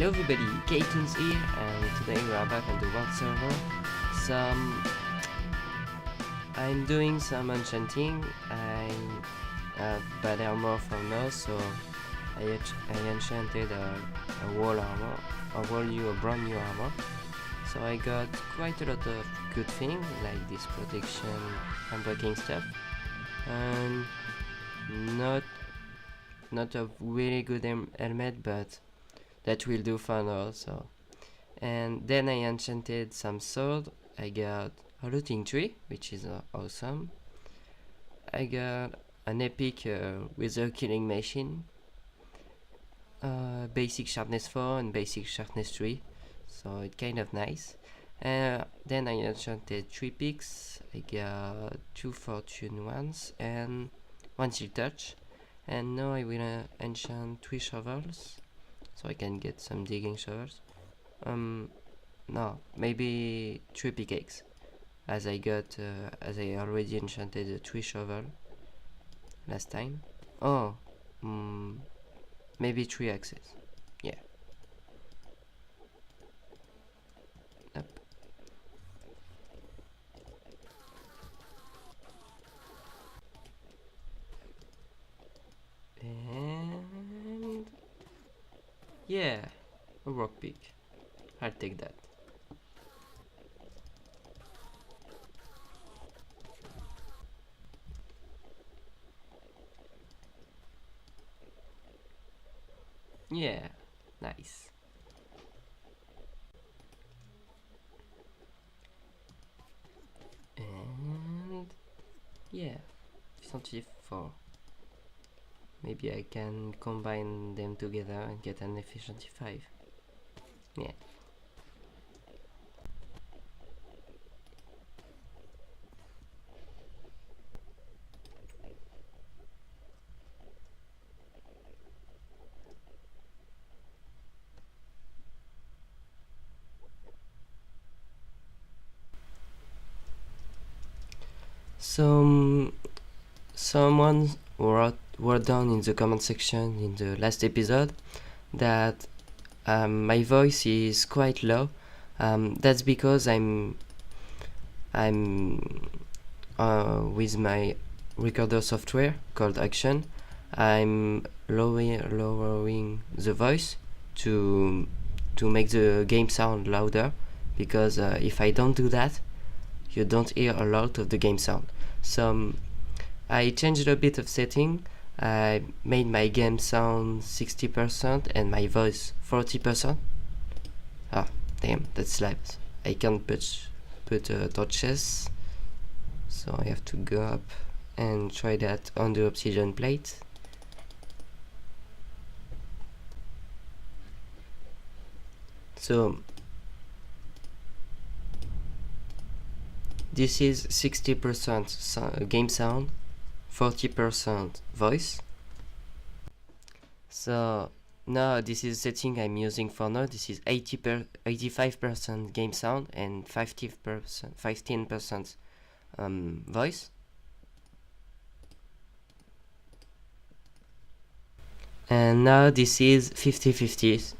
Hello everybody, catoon.s here, and today we are back on the world server. I'm doing some enchanting. I have bad armor for now, so I enchanted a wall armor, a brand new armor. So I got quite a lot of good things like this protection and breaking stuff, and not a really good helmet, but that will do for now. So, and then I enchanted some sword. I got a looting tree, which is awesome. I got an epic wither killing machine, basic sharpness 4 and basic sharpness 3, so it's kind of nice. Then I enchanted 3 picks. I got 2 fortune ones and 1 shield touch, and now I will enchant 3 shovels so I can get some digging shovels. No, maybe 3 pickaxe, as I already enchanted a 3 shovel last time. Oh, maybe 3 axes. Yeah. Up. And yeah, a rock pick. I'll take that. Yeah, nice. And yeah, 74. Maybe I can combine them together and get an efficiency 5. Yeah. Someone wrote down in the comment section in the last episode that my voice is quite low. That's because I'm with my recorder software called Action. I'm lowering the voice to make the game sound louder, because if I don't do that, you don't hear a lot of the game sound. So I changed a bit of setting. I made my game sound 60% and my voice 40%. Ah, damn, that slaps. I can't put torches, so I have to go up and try that on the obsidian plate. So this is 60% game sound, 40% voice. So now this is the setting I'm using for now. This is 85% game sound and 15% voice. And now this is 50-50.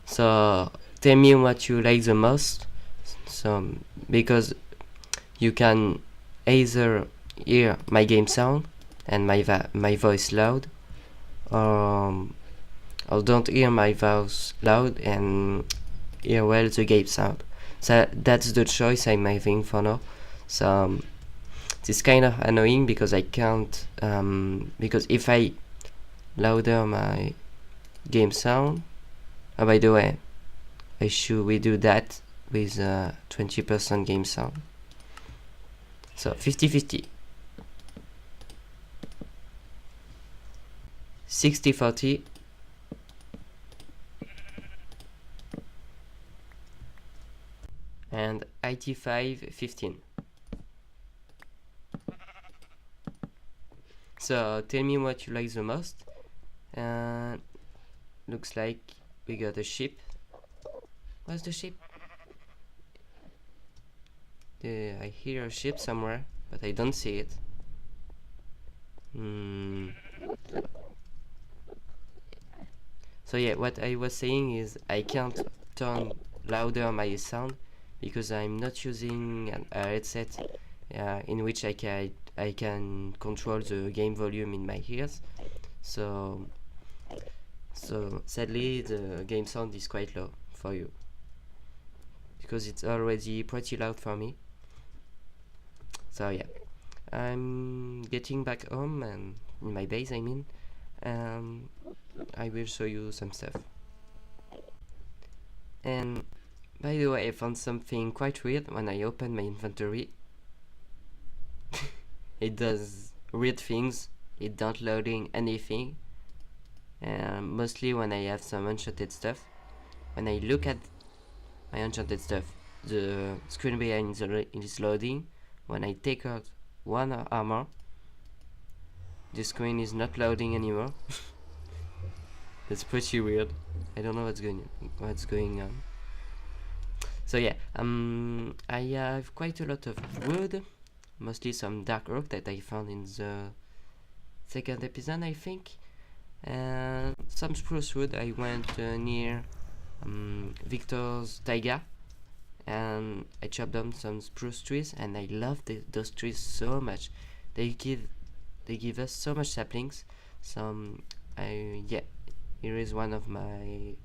So tell me what you like the most. So because you can either hear my game sound and my voice loud, or don't hear my voice loud and hear well the game sound. So that's the choice I'm having for now. So it's kind of annoying because I can't, because if I louder my game sound, by the way, we do that with 20% game sound. So 50-50. 60-40. And 85-15. So tell me what you like the most. Looks like we got a ship. Where's the ship? I hear a ship somewhere, but I don't see it. So yeah, what I was saying is I can't turn louder my sound because I'm not using a headset in which I can control the game volume in my ears. So sadly the game sound is quite low for you because it's already pretty loud for me. So yeah, I'm getting back home and in my base, I mean, I will show you some stuff. And by the way, I found something quite weird when I open my inventory. It does weird things. It don't loading anything. Mostly when I have some enchanted stuff. When I look at my enchanted stuff, the screen behind is loading. When I take out one armor, the screen is not loading anymore. It's pretty weird. I don't know what's going on. So yeah, I have quite a lot of wood, mostly some dark oak that I found in the second episode, I think, and some spruce wood. I went near Victor's taiga, and I chopped down some spruce trees, and I love those trees so much. They give us so much saplings. Yeah, here is one of my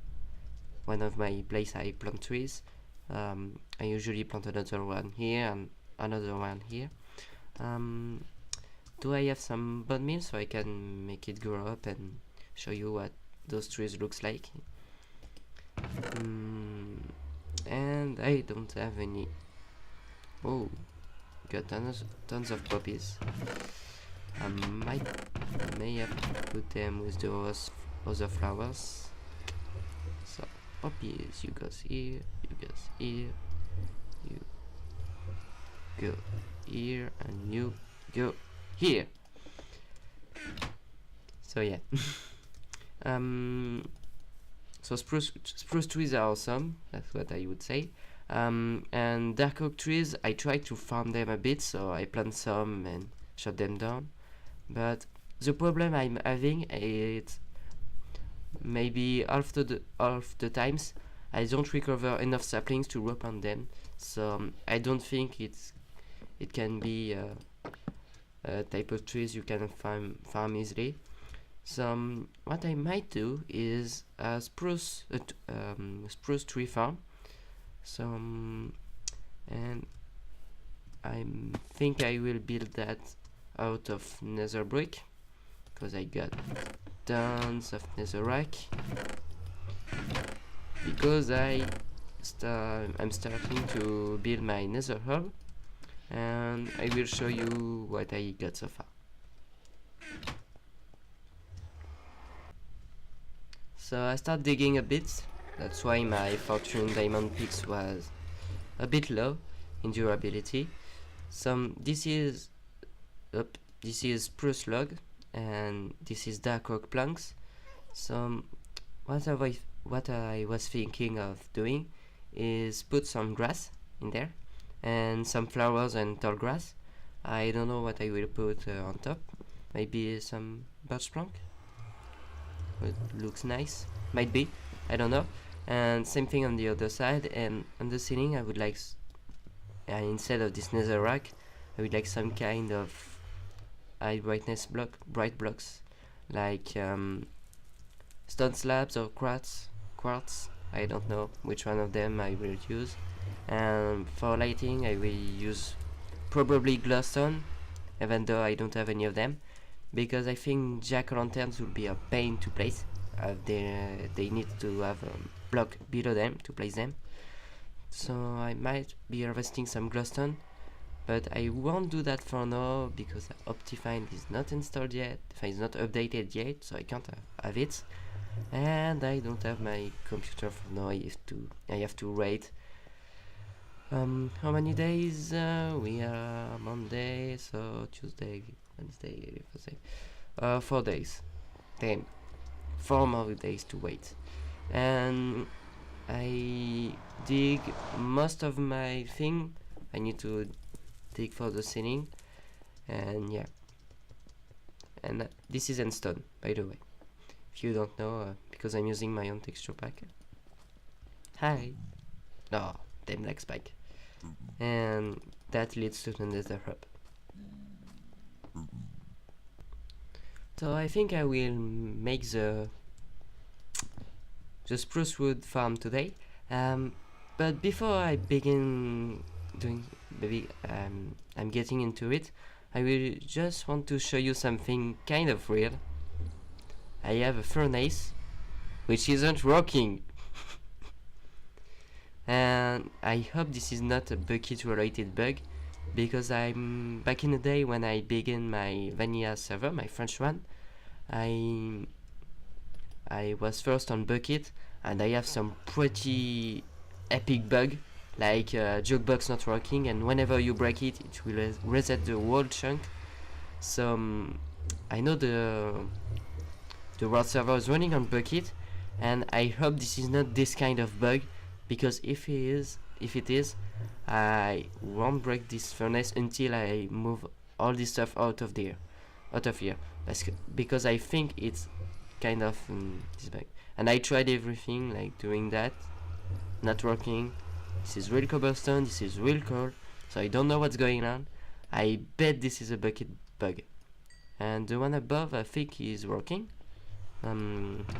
place I plant trees. I usually plant another one here and another one here. Do I have some bone meal so I can make it grow up and show you what those trees looks like? And I don't have any. Oh, got tons of poppies. I may have to put them with the other flowers. So poppies, you guys here, you guys here, you go here, and you go here. So yeah. So spruce trees are awesome. That's what I would say. And dark oak trees, I try to farm them a bit, so I plant some and shut them down. But the problem I'm having is maybe half the times I don't recover enough saplings to rope on them. So I don't think it can be a type of trees you can farm easily. So what I might do is a spruce tree farm. So and I think I will build that out of nether brick because I got tons of netherrack, because I'm starting to build my nether hub, and I will show you what I got so far. So I start digging a bit. That's why my fortune diamond picks was a bit low in durability. This is spruce log, and this is dark oak planks. So what I was thinking of doing is put some grass in there and some flowers and tall grass. I don't know what I will put on top. Maybe some birch plank. It looks nice. Might be. I don't know. And same thing on the other side. And on the ceiling, I would like, instead of this netherrack, I would like some kind of high brightness bright blocks, like stone slabs or quartz. I don't know which one of them I will use. And for lighting, I will use probably glowstone, even though I don't have any of them, because I think jack-o'-lanterns will be a pain to place. They need to have a block below them to place them. So I might be harvesting some glowstone, but I won't do that for now because Optifine is not installed yet. It's not updated yet, so I can't have it. And I don't have my computer for now. I have to wait. How many days? We are Monday, so Tuesday, Wednesday, Thursday. 4 days. Damn. 4 more days to wait. And I dig most of my thing. I need to dig for the ceiling. And yeah. And this is in stone, by the way. If you don't know, because because I'm using my own texture pack. Hi. Oh, damn lag spike. And that leads to the nether hub. So I think I will make the spruce wood farm today. But before I begin doing, maybe I'm getting into it, I will just want to show you something kind of real. I have a furnace which isn't working. And I hope this is not a bucket related bug, because I'm back in the day when I began my vanilla server, my French one, I was first on bucket, and I have some pretty epic bug, like jukebox not working, and whenever you break it, it will reset the whole chunk. So I know the world server is running on bucket, and I hope this is not this kind of bug, because if it is, I won't break this furnace until I move all this stuff out of here. Because I think it's kind of this bug. And I tried everything, like doing that, not working. This is real cobblestone, this is real coal, so I don't know what's going on. I bet this is a bucket bug. And the one above I think is working.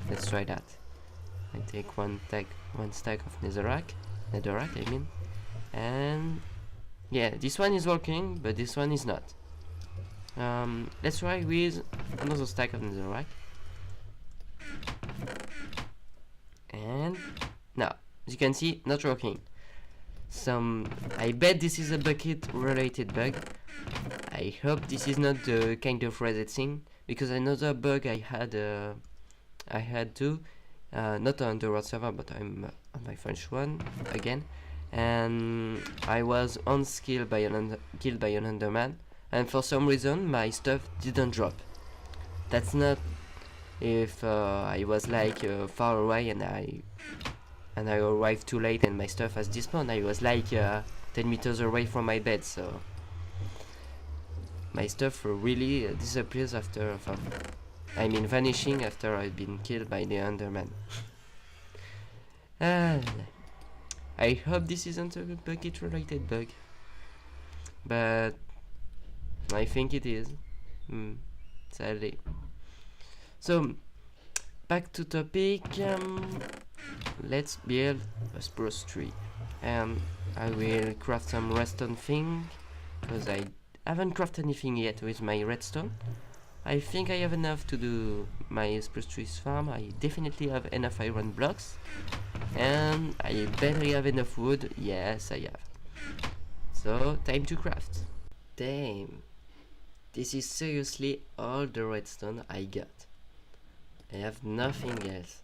Let's try that. I take one stack of netherrack, I mean, and yeah, this one is working, but this one is not. Let's try with another stack of netherrack, and now, as you can see, not working. I bet this is a bucket related bug. I hope this is not the kind of reset thing, because another bug I had too. Not on the world server, but I'm on my French one again, and I was killed by an enderman, and for some reason my stuff didn't drop. That's not if I was like far away and I arrived too late and my stuff has despawned. I was like 10 meters away from my bed, so my stuff really disappears after vanishing after I've been killed by the enderman. I hope this isn't a bucket related bug, but I think it is, sadly. So back to topic. Let's build a spruce tree, and I will craft some redstone thing, because I haven't crafted anything yet with my redstone. I think I have enough to do my spruce trees farm. I definitely have enough iron blocks, and I better have enough wood. Yes, I have. So time to craft. Damn, this is seriously all the redstone I got. I have nothing else.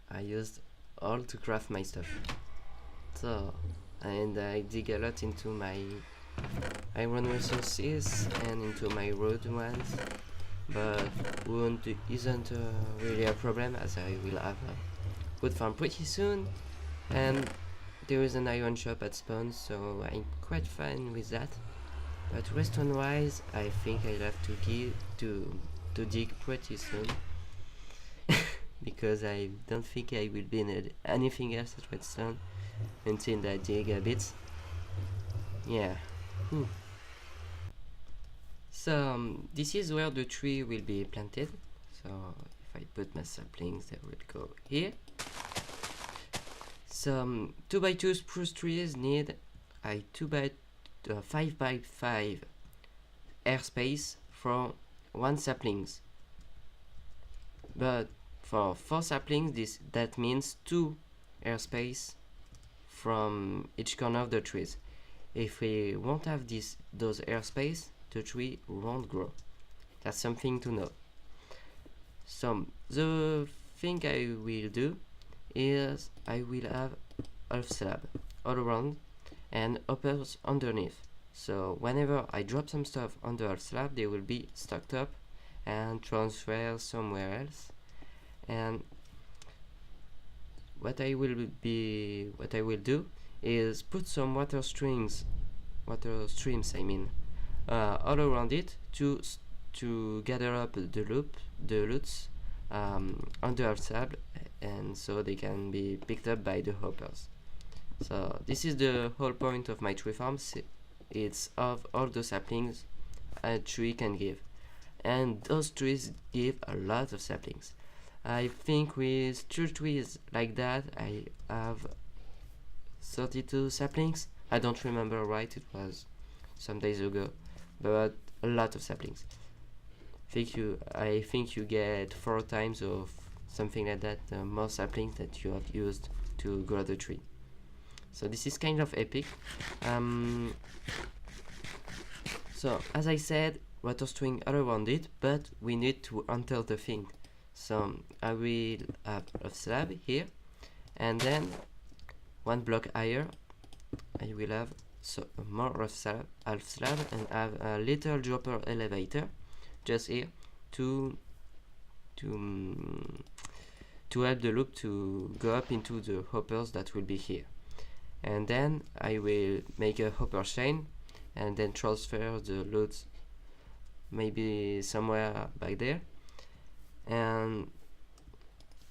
I used all to craft my stuff. So, and I dig a lot into my iron resources and into my wood ones, but wood isn't really a problem, as I will have a wood farm pretty soon, and there is an iron shop at spawn, so I'm quite fine with that. But redstone wise, I think I'll have to dig pretty soon, because I don't think I will be need anything else at redstone until I dig a bit. Yeah. So this is where the tree will be planted. So if I put my saplings, they will go here. Some 2x2 spruce trees need a 5x5 airspace for 1 saplings. But for 4 saplings, that means 2 airspace from each corner of the trees. If we won't have those airspace, the tree won't grow. That's something to know. So the thing I will do is I will have half slab all around and uppers underneath. So whenever I drop some stuff on the half slab, they will be stacked up and transfer somewhere else. And what I will do is put some water streams I mean, all around it to gather up the loots under slab, and so they can be picked up by the hoppers. So this is the whole point of my tree farm. It's of all the saplings a tree can give, and those trees give a lot of saplings. I think with 2 trees like that I have 32 saplings. I don't remember right, it was some days ago, but a lot of saplings. I think you get 4 times of something like that, more saplings that you have used to grow the tree. So this is kind of epic. So as I said, water string all around it, but we need to enter the thing. So I will have a slab here, and then 1 block higher I will have more of half slab, and have a little dropper elevator just here to help the loop to go up into the hoppers that will be here. And then I will make a hopper chain and then transfer the loads maybe somewhere back there, and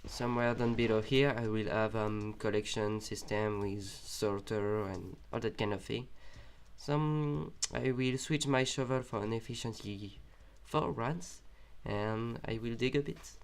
somewhere down below here I will have collection system with sorter and all that kind of thing. I will switch my shovel for an efficiency 4 runs, and I will dig a bit.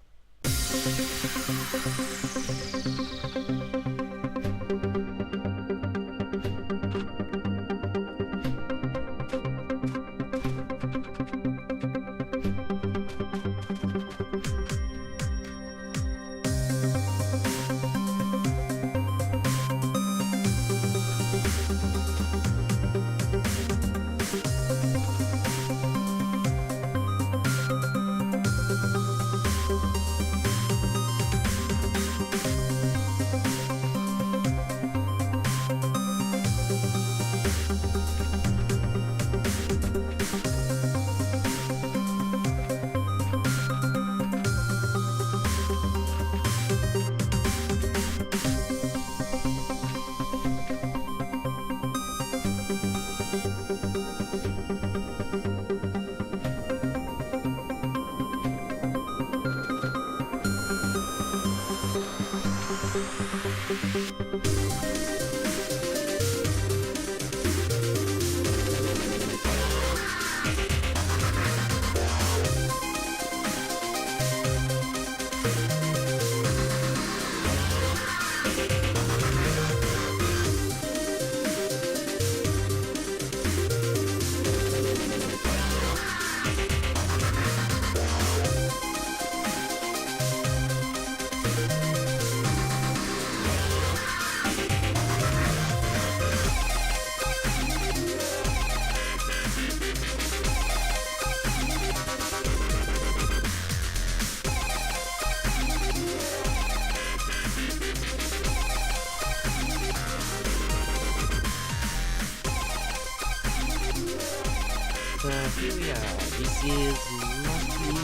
Here we are. This is mostly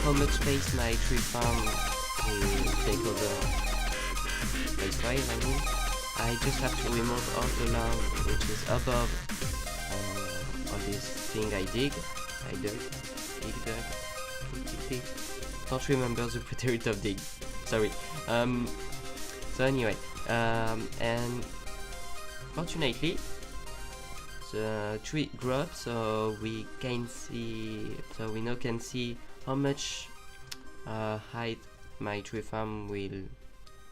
how much space my tree farm will take over space-wise, I just have to remove all the land which is above all this thing I dig. Don't remember the preterite of dig. Sorry. So anyway, and fortunately the tree grew up, so we now can see how much height my tree farm will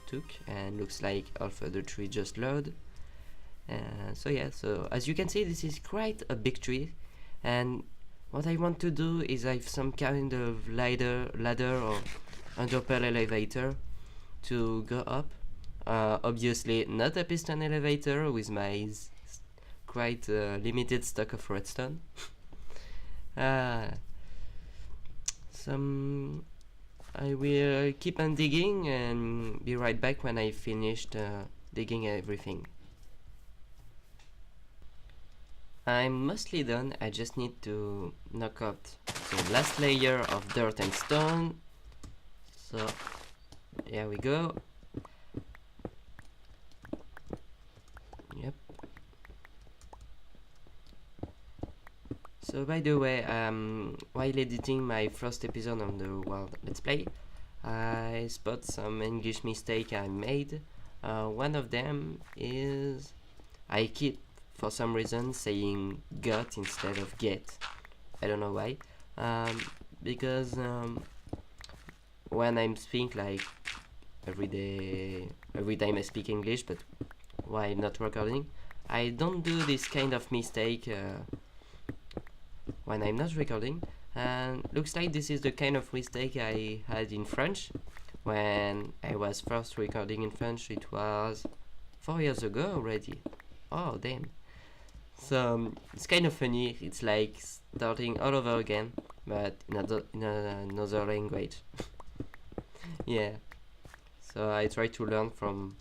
took, and looks like half of the tree just load. So yeah, so as you can see, this is quite a big tree, and what I want to do is I have some kind of ladder or underpel elevator to go up. Obviously not a piston elevator with my quite limited stock of redstone. I will keep on digging and be right back when I finished digging everything. I'm mostly done. I just need to knock out the last layer of dirt and stone. So here we go. Yep. So by the way, while editing my first episode on the World Let's Play, I spot some English mistake I made. One of them is I keep for some reason saying got instead of get. I don't know why. Because when I'm speaking like every time I speak English, but while not recording, I don't do this kind of mistake when I'm not recording. And looks like this is the kind of mistake I had in French when I was first recording in French. It was 4 years ago already. Oh damn. So it's kind of funny. It's like starting all over again, but in another language. Yeah. So I try to learn from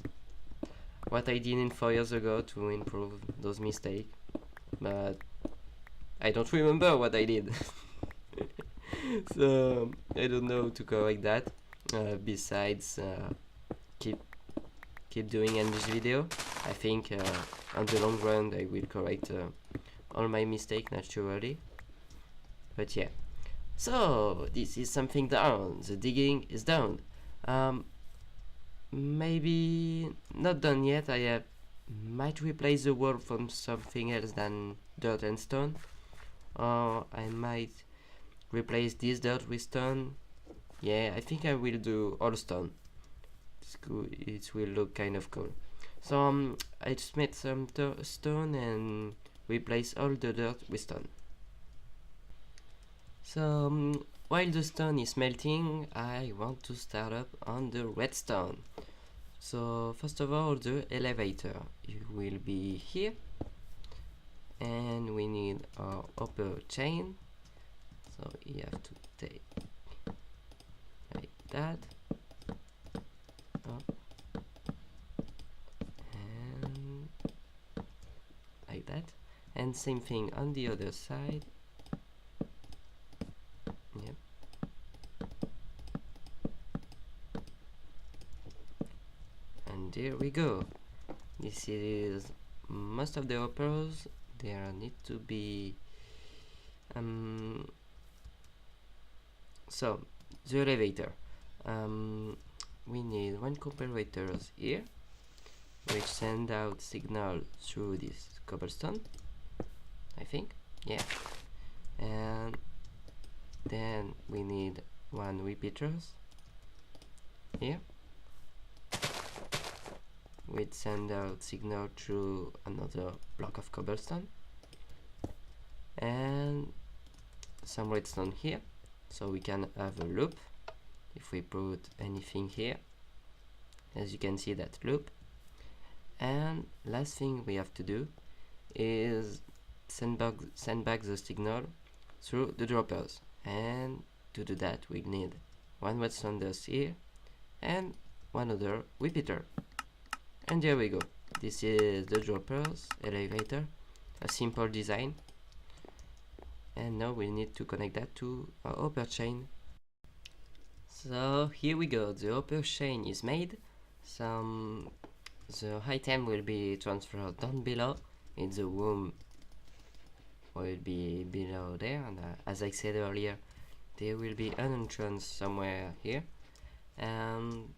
what I did in 4 years ago to improve those mistakes, but I don't remember what I did. So I don't know how to correct that. Besides keep doing English video. I think on the long run I will correct all my mistakes naturally. But yeah. So this is something down. The digging is down. Maybe not done yet. I might replace the wall from something else than dirt and stone, or I might replace this dirt with stone. Yeah, I think I will do all stone. It's cool. It will look kind of cool. So I just made some stone and replace all the dirt with stone. So while the stone is melting, I want to start up on the redstone. So first of all, the elevator, it will be here, and we need our upper chain. So you have to take like that, and like that, and same thing on the other side. Yep. And there we go. This is most of the uppers. There need to be so the elevator, we need one comparator here which send out signal through this cobblestone, I think. Yeah. And then we need one repeaters here which send out signal through another block of cobblestone, and some redstone here so we can have a loop if we put anything here. As you can see, that loop. And last thing we have to do is send back the signal through the droppers, and to do that we need one redstone dust here and one other repeater. And there we go. This is the droppers elevator, a simple design. And now we need to connect that to our upper chain. So here we go, the upper chain is made. The item will be transferred down below in the room, will be below there, and as I said earlier, there will be an entrance somewhere here, and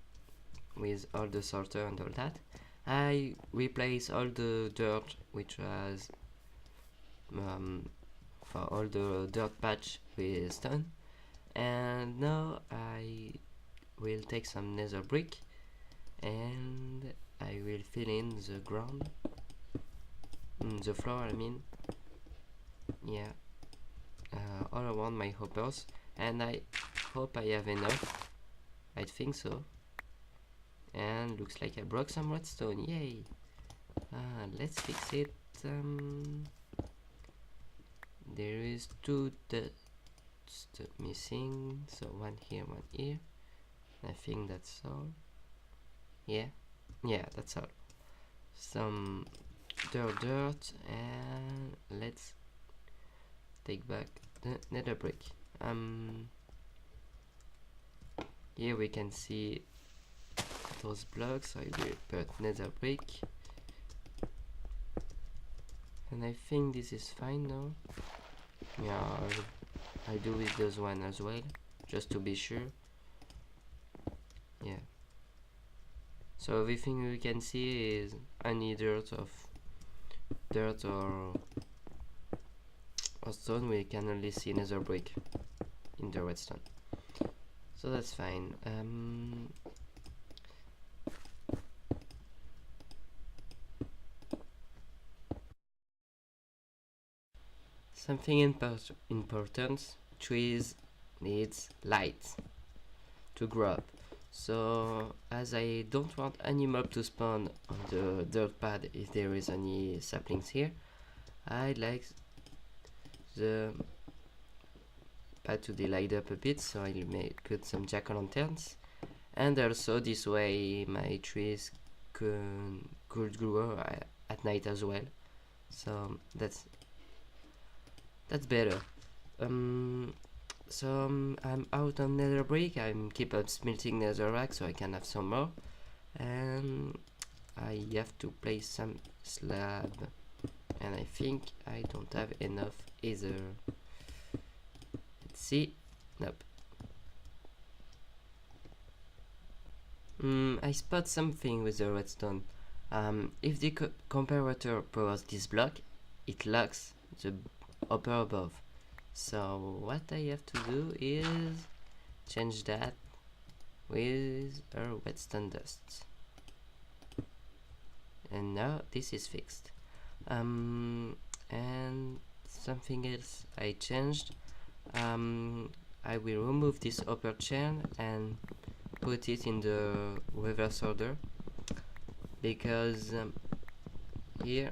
with all the sorter and all that. I replace all the dirt which was for all the dirt patch with stone, and now I will take some nether brick and I will fill in the ground, the floor I mean, yeah, all around my hoppers, and I hope I have enough. I think so. And looks like I broke some redstone, yay. Let's fix it. There is two dust missing, so one here, one here. I think that's all. Yeah, that's all. Some dirt, and let's take back the nether brick. Here we can see those blocks. I will put nether brick, and I think this is fine now. Yeah, I'll do with those one as well, just to be sure. So everything we can see is any dirt or stone. We can only see another brick in the redstone, so that's fine. Something important: trees needs light to grow up. So as I don't want any mob to spawn on the dirt pad if there is any saplings here, I like the pad to be light up a bit, so I'll put some jack-o'-lanterns, and also this way my trees could grow at night as well. So that's better. So I'm out on nether brick. I'm keep on smelting netherrack so I can have some more, and I have to place some slab, and I think I don't have enough either. Let's see. Nope. I spot something with the redstone. If the comparator powers this block, it locks the upper above. So what I have to do is change that with a redstone dust. And now this is fixed. And something else I changed. I will remove this upper chain and put it in the reverse order, because here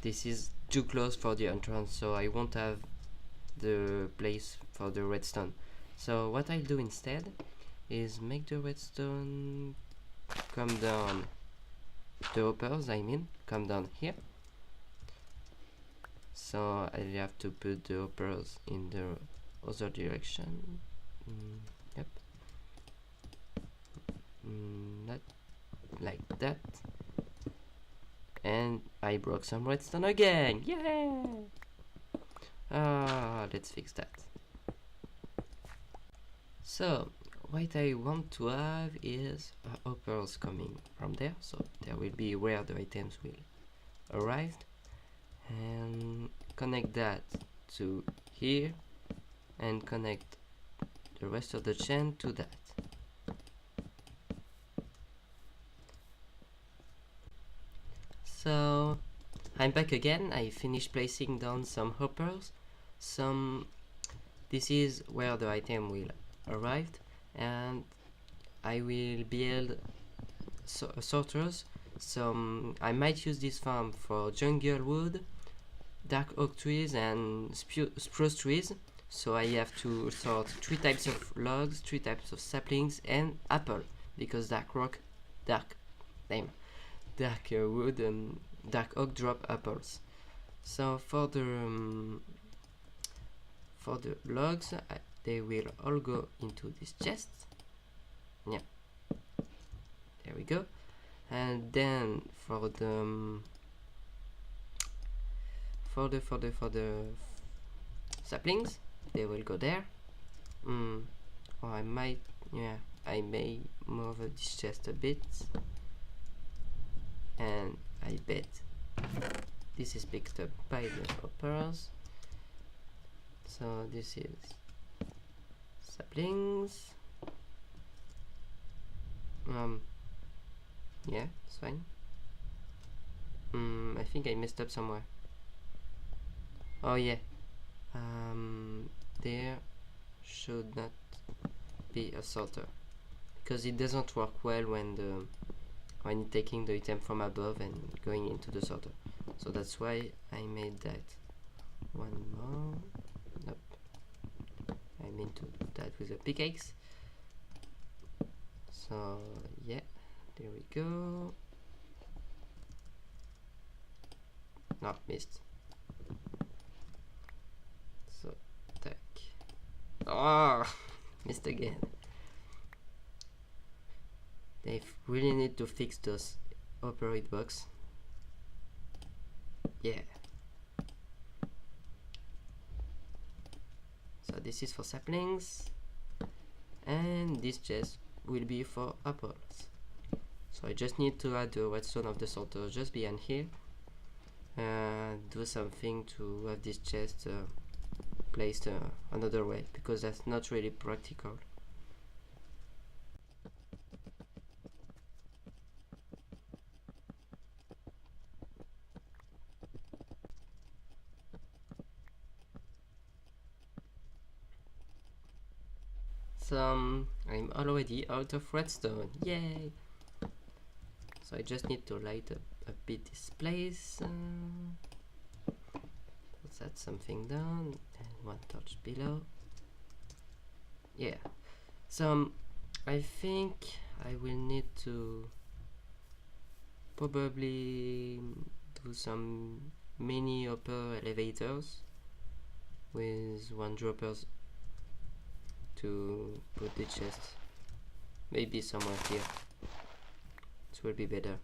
this is too close for the entrance, so I won't have the place for the redstone. So what I'll do instead is make the redstone come down, the hoppers I mean, come down here. So I'll have to put the hoppers in the other direction. Yep. Not like that. And I broke some redstone again. Yeah. Let's fix that. So what I want to have is hoppers coming from there, so there will be where the items will arrive, and connect that to here, and connect the rest of the chain to that. So I'm back again. I finished placing down some hoppers. This is where the item will arrive, and I will build sorters. I might use this farm for jungle wood, dark oak trees, and spruce trees. So I have to sort 3 types of logs, 3 types of saplings, and apple, because dark wood and dark oak drop apples. So for the logs, they will all go into this chest. Yeah, there we go. And then for the saplings, they will go there. Or I may move this chest a bit, and I bet this is picked up by the hoppers. So this is saplings. Yeah, it's fine. I think I messed up somewhere. Oh yeah, there should not be a sorter, because it doesn't work well when taking the item from above and going into the sorter. So that's why I made that. One more. Nope. I mean to do that with a pickaxe. So yeah, there we go. No, missed. So tack. Oh, missed again. They really need to fix those operate box. Yeah. So this is for saplings, and this chest will be for apples. So I just need to add the redstone of the sorter just behind here and do something to have this chest placed another way, because that's not really practical. So I'm already out of redstone, yay! So I just need to light up a bit this place. That's something done, and one torch below. Yeah. So I think I will need to probably do some mini upper elevators with one droppers to put the chest maybe somewhere here. It will be better.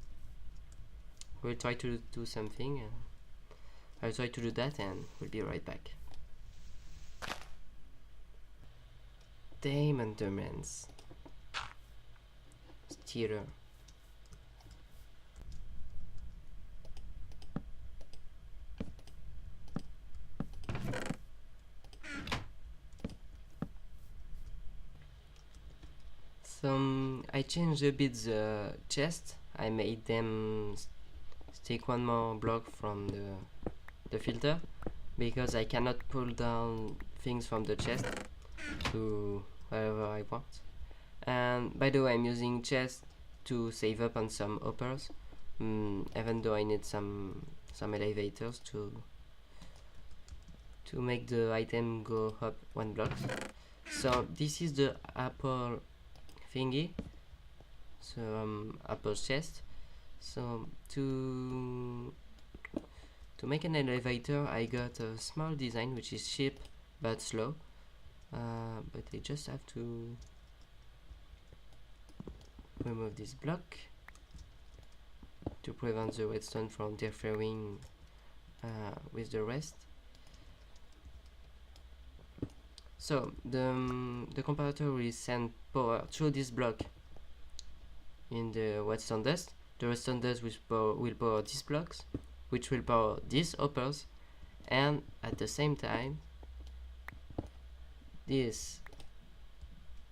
We'll try to do something. I'll try to do that and we'll be right back. Damn Endermans. Stealer. So I changed a bit the chest. I made them stick one more block from the filter, because I cannot pull down things from the chest to wherever I want. And by the way, I'm using chest to save up on some hoppers, even though I need some elevators to make the item go up one block. So this is the apple thingy, so apple chest. So to make an elevator, I got a small design which is cheap but slow, but I just have to remove this block to prevent the redstone from interfering with the rest. So the comparator will send power through this block in the redstone dust. The redstone dust will power these blocks, which will power these hoppers, and at the same time this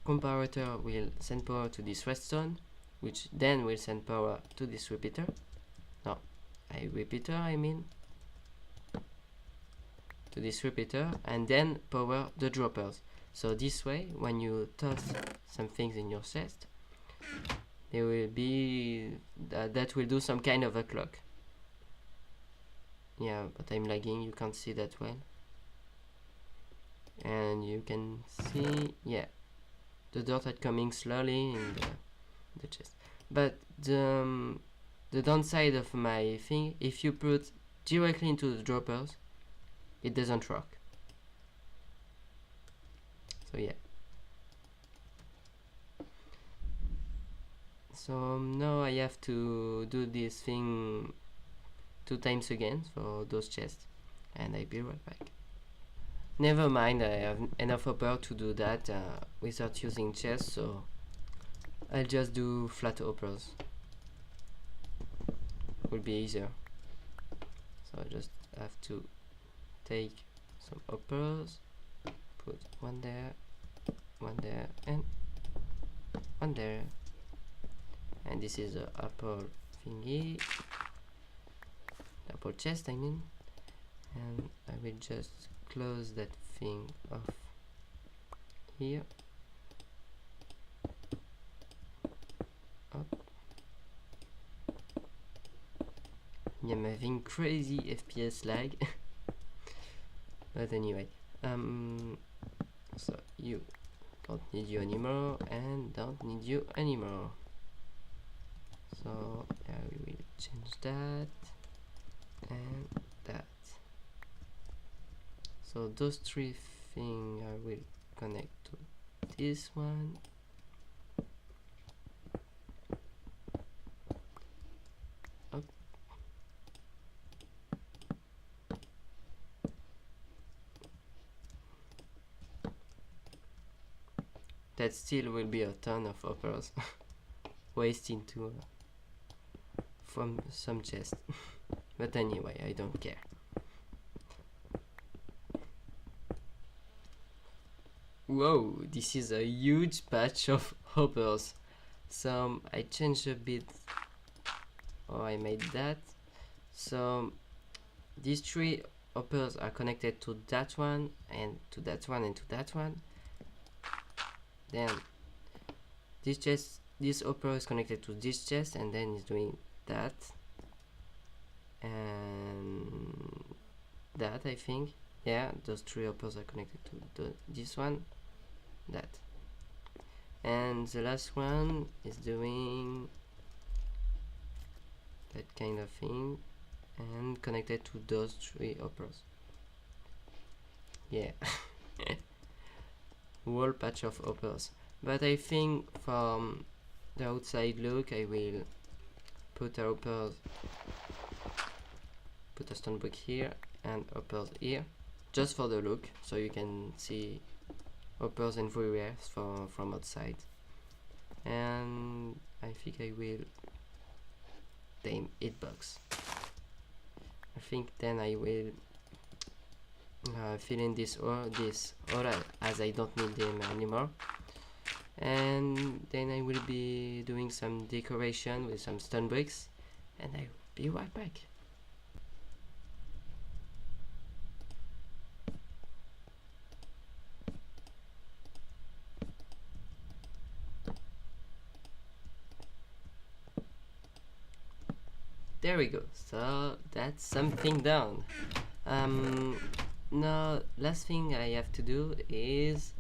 comparator will send power to this redstone, which then will send power to this repeater. No, I mean to this repeater, and then power the droppers. So this way, when you toss some things in your chest, there will be that will do some kind of a clock. Yeah, but I'm lagging, you can't see that well. And you can see, yeah, the dirt are coming slowly in the chest. But the downside of my thing, if you put directly into the droppers, it doesn't work. So yeah. So now I have to do this thing 2 times again for those chests, and I'll be right back. Never mind, I have enough hopper to do that without using chests, so I'll just do flat hoppers. Will be easier. So I just have to take some hoppers, put one there, and one there. And this is the apple thingy, apple chest I mean, and I will just close that thing off here. Up. Yeah, I'm having crazy FPS lag. But anyway, so you don't need you anymore, and don't need you anymore. So we will change that and that. So those 3 things I will connect to this one. Up. that still will be a ton of hoppers wasting to from some chest. But anyway, I don't care. Whoa, this is a huge patch of hoppers. So I changed a bit. Oh, I made that. So these 3 hoppers are connected to that one and to that one and to that one. Then this hopper is connected to this chest, and then it's doing that and that, I think. Yeah, those 3 hoppers are connected to this one, that, and the last one is doing that kind of thing and connected to those 3 hoppers. Yeah. Whole patch of hoppers. But I think from the outside look, I will put a hoppers, put a stone brick here and hoppers here, just for the look, so you can see hoppers everywhere from outside. And I think I will tame hitbox. I think then I will fill in this all as I don't need them anymore, and then I will be doing some decoration with some stone bricks, and I will be right back. There we go, so that's something done. Now last thing I have to do is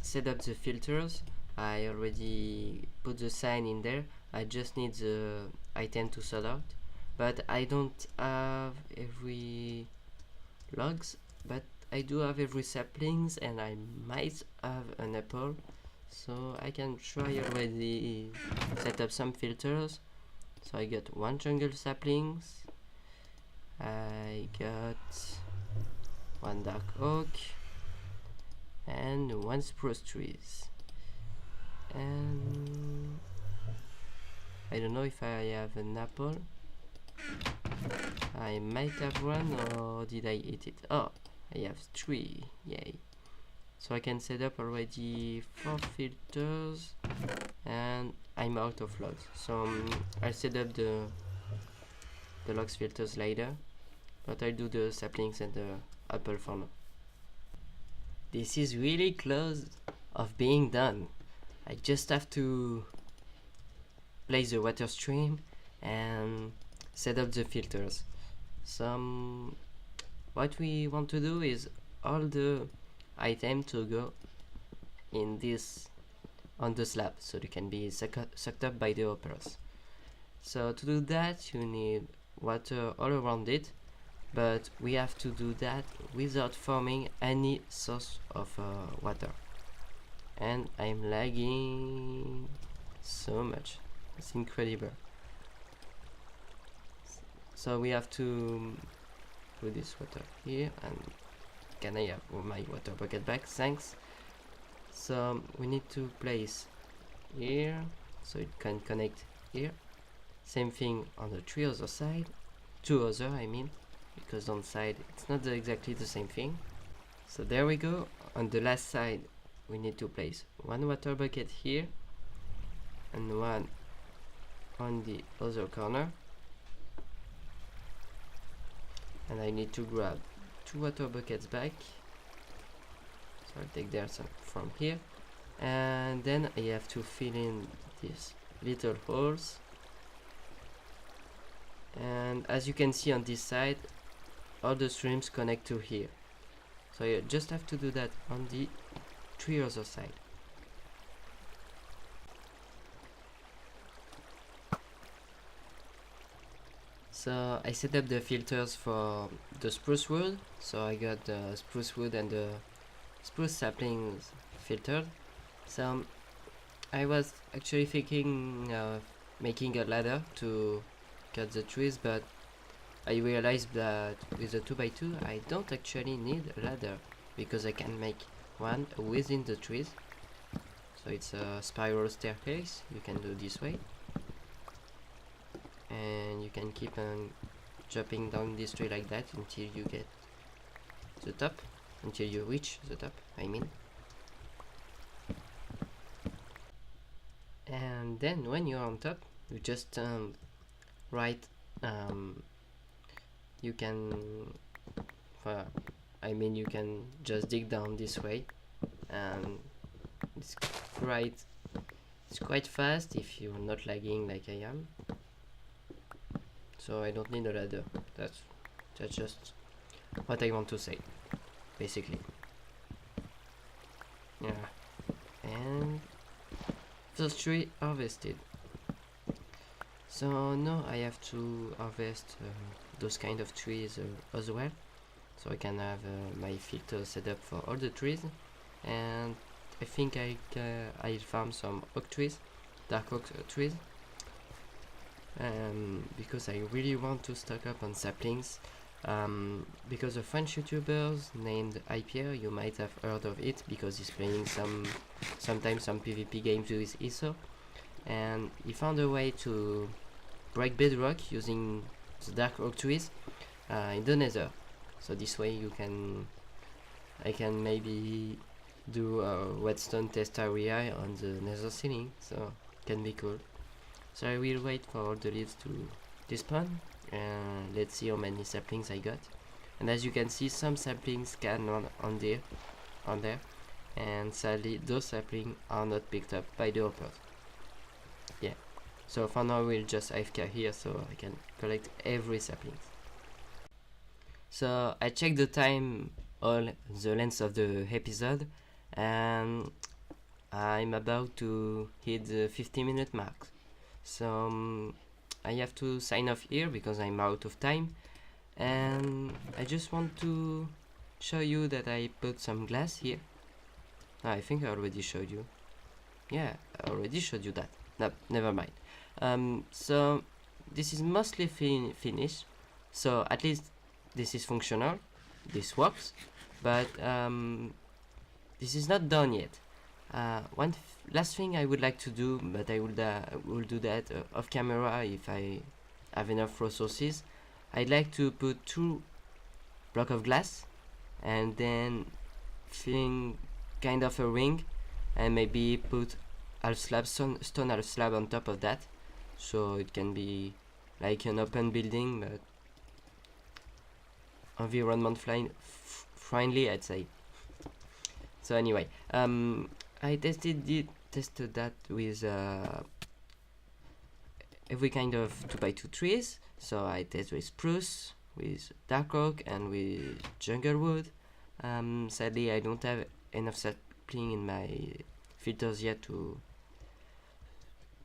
set up the filters. I already put the sign in there. I just need the item to sort out, but I don't have every logs, but I do have every saplings, and I might have an apple, so I can try already set up some filters. So I got 1 jungle saplings, I got 1 dark oak, and 1 spruce trees. And I don't know if I have an apple. I might have one, or did I eat it? Oh, I have 3, yay. So I can set up already 4 filters, and I'm out of logs. So I'll set up the logs filters later, but I'll do the saplings and the apple for now. This is really close of being done. I just have to place the water stream and set up the filters. So what we want to do is all the item to go in this on the slab, so they can be sucked up by the hoppers. So to do that, you need water all around it, but we have to do that without forming any source of water. And I'm lagging so much, it's incredible. So we have to put this water here, and can I have my water bucket back? Thanks. So we need to place here so it can connect here. Same thing on the 3 other side, 2 other I mean, because on side it's not exactly the same thing. So there we go. On the last side we need to place 1 water bucket here and 1 on the other corner, and I need to grab 2 water buckets back. So I'll take there some from here, and then I have to fill in these little holes. And as you can see on this side, all the streams connect to here. So you just have to do that on the 3 other side. So I set up the filters for the spruce wood. So I got the spruce wood and the spruce saplings filtered. So I was actually thinking of making a ladder to cut the trees, but I realized that with the 2x2 I don't actually need a ladder, because I can make one within the trees. So it's a spiral staircase. You can do this way, and you can keep on jumping down this tree like that until you get the top, until you reach the top, I mean. And then when you're on top, you just right, you can, you can just dig down this way, and it's quite fast if you're not lagging like I am. So I don't need a ladder. That's just what I want to say, basically. Yeah, and first tree harvested. So now I have to harvest those kind of trees as well, so I can have my filter set up for all the trees. And I think I'll farm some oak trees, dark oak trees, because I really want to stock up on saplings. Because a French YouTuber named Hyper, you might have heard of it because he's playing sometimes some PvP games with ISO, and he found a way to break bedrock using the dark oak trees in the nether. So this way I can maybe do a redstone test area on the nether ceiling, so it can be cool. So I will wait for all the leaves to despawn, and let's see how many saplings I got. And as you can see, some saplings can on there, and sadly those saplings are not picked up by the hoppers. Yeah, so for now we'll just AFK here so I can collect every sapling. So I checked the time, all the length of the episode, and I'm about to hit the 50-minute mark. So I have to sign off here because I'm out of time, and I just want to show you that I put some glass here. I think I already showed you. Yeah, I already showed you that. No, never mind. So this is mostly finished, so at least this is functional, this works, but this is not done yet. One last thing I would like to do, but I will do that off camera if I have enough resources. I'd like to put 2 blocks of glass and then filling kind of a ring, and maybe put half slab stone half slab on top of that, so it can be like an open building but environment friendly, I'd say. So anyway, I tested that with every kind of 2x2 trees. So I tested with spruce, with dark oak, and with jungle wood. Sadly, I don't have enough sapling in my filters yet so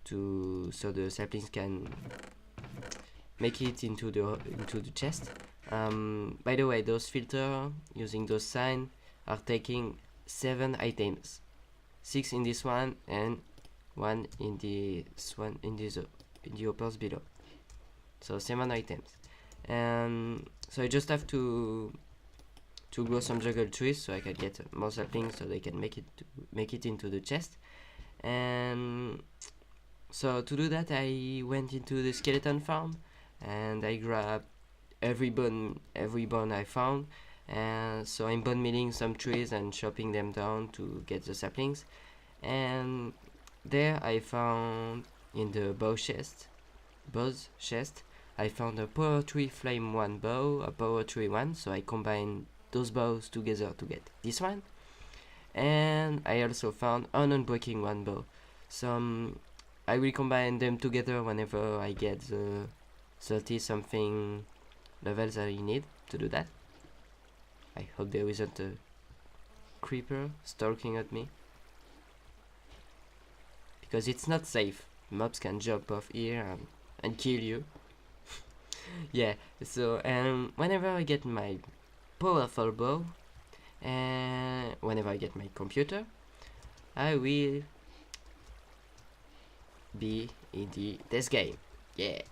the saplings can make it into the chest. By the way, those filters using those signs are taking 7 items, 6 in this one and 1 in this one in the uppers below. So 7 items, and so I just have to grow some jungle trees so I can get more saplings so they can make it into the chest. And so to do that, I went into the skeleton farm and I grabbed every bone I found, and so I'm bone milling some trees and chopping them down to get the saplings. And there I found in the bow's chest I found a power tree flame 1 bow, a power tree 1, so I combined those bows together to get this one. And I also found an unbreaking 1 bow, so I will combine them together whenever I get the 30 something levels I need to do that. I hope there isn't a creeper stalking at me, because it's not safe. Mobs can jump off here and kill you. Yeah, so whenever I get my powerful bow and whenever I get my computer, I will be in this game. Yeah.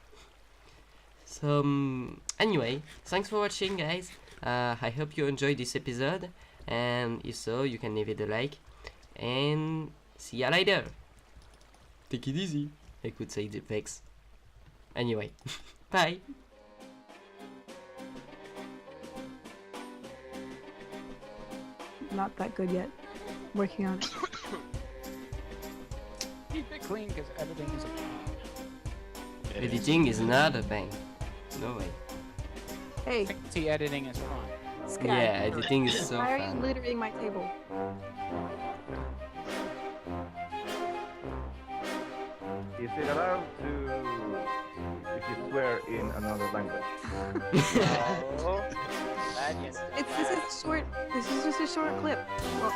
So anyway, thanks for watching, guys. I hope you enjoyed this episode, and if so, you can leave it a like, and See ya later. Take it easy. I could say the effects. Anyway, bye. Not that good yet. Working on it. Keep it clean because editing is a Editing is not a pain. No way. Hey, fancy editing is fun. Sky. Yeah, editing is so Why are you fun. littering my table? Is it allowed to if you swear in another language? Oh, that is. This is a short. This is just a short clip. Well,